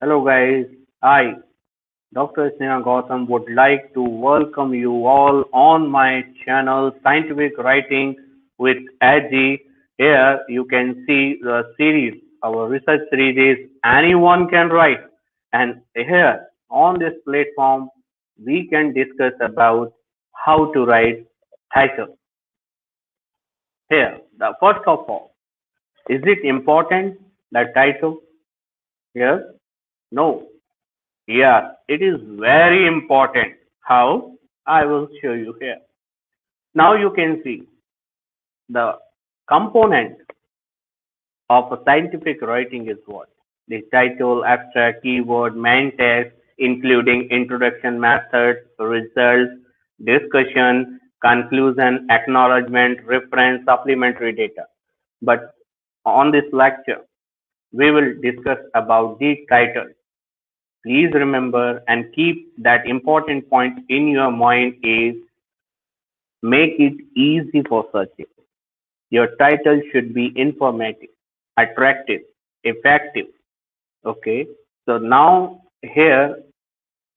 Hello guys, I, Dr. Sneha Gautam would like to welcome you all on my channel Scientific Writing with Agi. Here you can see the series, our research series is Anyone Can Write. And here on this platform, we can discuss about how to write title. Here, the first of all, is it important, the title? Yes? No. Yes, it is very important. How? I will show you here. Now you can see the component of a scientific writing is what? The title, abstract, keyword, main text, including introduction, methods, results, discussion, conclusion, acknowledgement, reference, supplementary data. But on this lecture, we will discuss about the title. Please remember and keep that important point in your mind is make it easy for searching. Your title should be informative, attractive, effective. Okay. So now here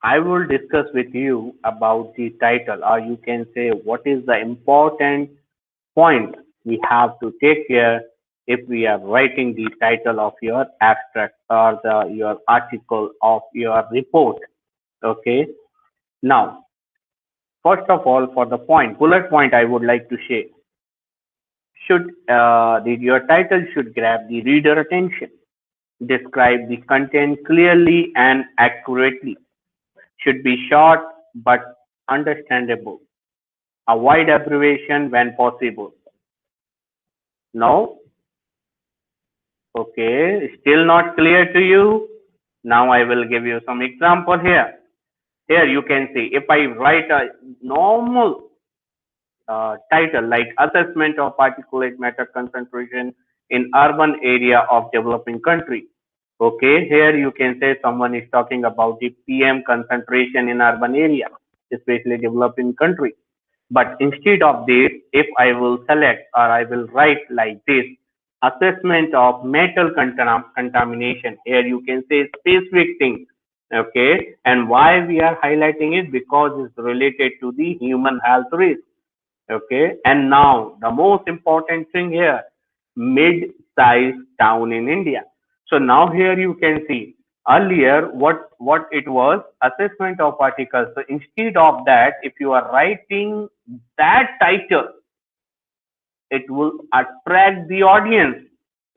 I will discuss with you about the title, or you can say what is the important point we have to take care if we are writing the title of your abstract or your article of your report. Okay. Now, first of all, for the bullet point, I would like to say, your title should grab the reader attention, describe the content clearly and accurately, should be short but understandable, avoid abbreviation when possible. No? Okay, still not clear to you? Now I will give you some example here. Here you can see if I write a normal title like assessment of particulate matter concentration in urban area of developing country. Okay, here you can say someone is talking about the PM concentration in urban area, especially developing country. But instead of this, if I will select or I will write like this, assessment of metal contamination, here you can say specific things. Okay, and why we are highlighting it because it's related to the human health risk. Okay, and now the most important thing here, mid-sized town in India. So now here you can see earlier what it was assessment of articles. So instead of that, if you are writing that title, it will attract the audience.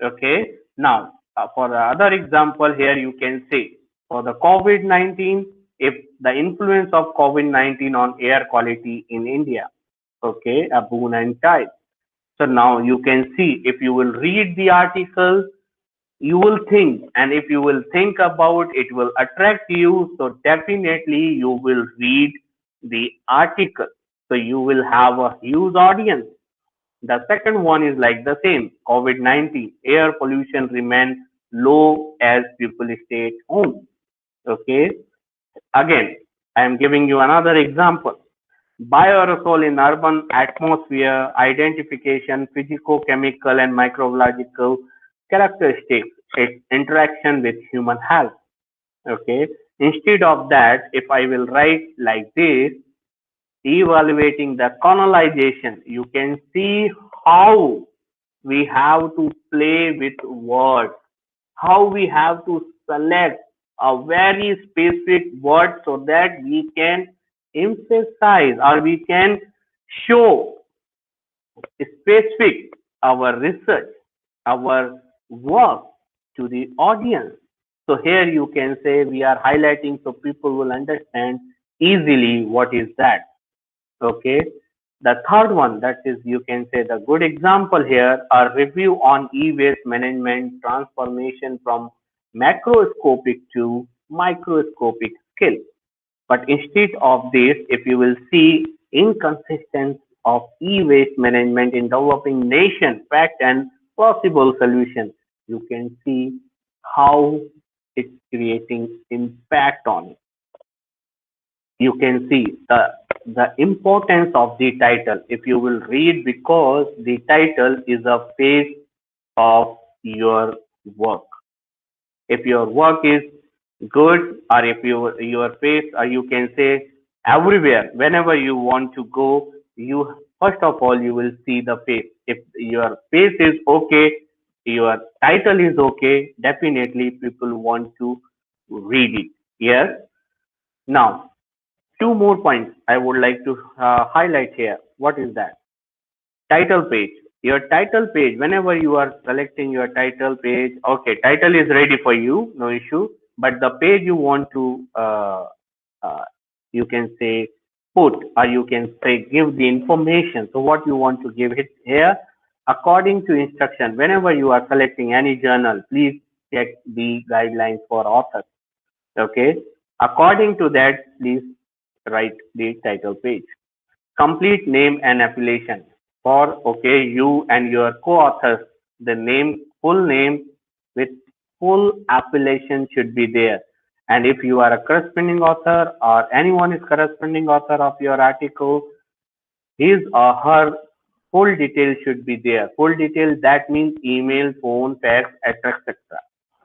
Okay, now for the other example here you can see for the COVID-19, if the influence of COVID-19 on air quality in India. Okay, a boon and tide. So now you can see if you will read the article, you will think, and if you will think about it will attract you. So definitely you will read the article. So you will have a huge audience. The second one is like the same COVID-19, air pollution remains low as people stay at home. Okay, again, I am giving you another example. Bioaerosol in urban atmosphere, identification, physicochemical and microbiological characteristics, its interaction with human health. Okay. Instead of that, if I will write like this, evaluating the colonization, you can see how we have to play with words, how we have to select a very specific word so that we can emphasize or we can show specific our research, our work to the audience. So here you can say we are highlighting so people will understand easily what is that. Okay. The third one, that is, you can say the good example here, a review on e-waste management transformation from macroscopic to microscopic scale. But instead of this, if you will see inconsistency of e-waste management in developing nation, fact and possible solution, you can see how it's creating impact on it. You can see the importance of the title if you will read because the title is a face of your work. If your work is good, or if your face, or you can say everywhere, whenever you want to go, you first of all you will see the face. If your face is okay, your title is okay, definitely people want to read it. Yes. Now, two more points I would like to highlight here. What is that? Title page. Your title page, whenever you are selecting your title page, okay, title is ready for you, no issue. But the page you want to, uh, you can say, put, or you can say, give the information. So, what you want to give it here, according to instruction, whenever you are selecting any journal, please check the guidelines for authors. Okay. According to that, please write the title page. Complete name and affiliation for, okay, you and your co-authors. The name, full name with full affiliation should be there. And if you are a corresponding author, or anyone is corresponding author of your article, his or her full detail should be there. Full detail, that means email, phone, fax, etc.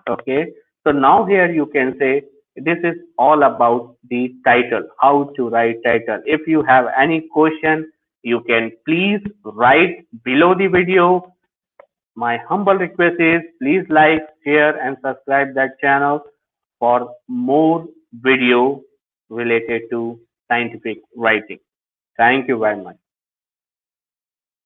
Okay. So now here you can say this is all about the title, how to write title. If you have any question, you can please write below the video. My humble request is please like, share and subscribe that channel for more video related to scientific writing. Thank you very much.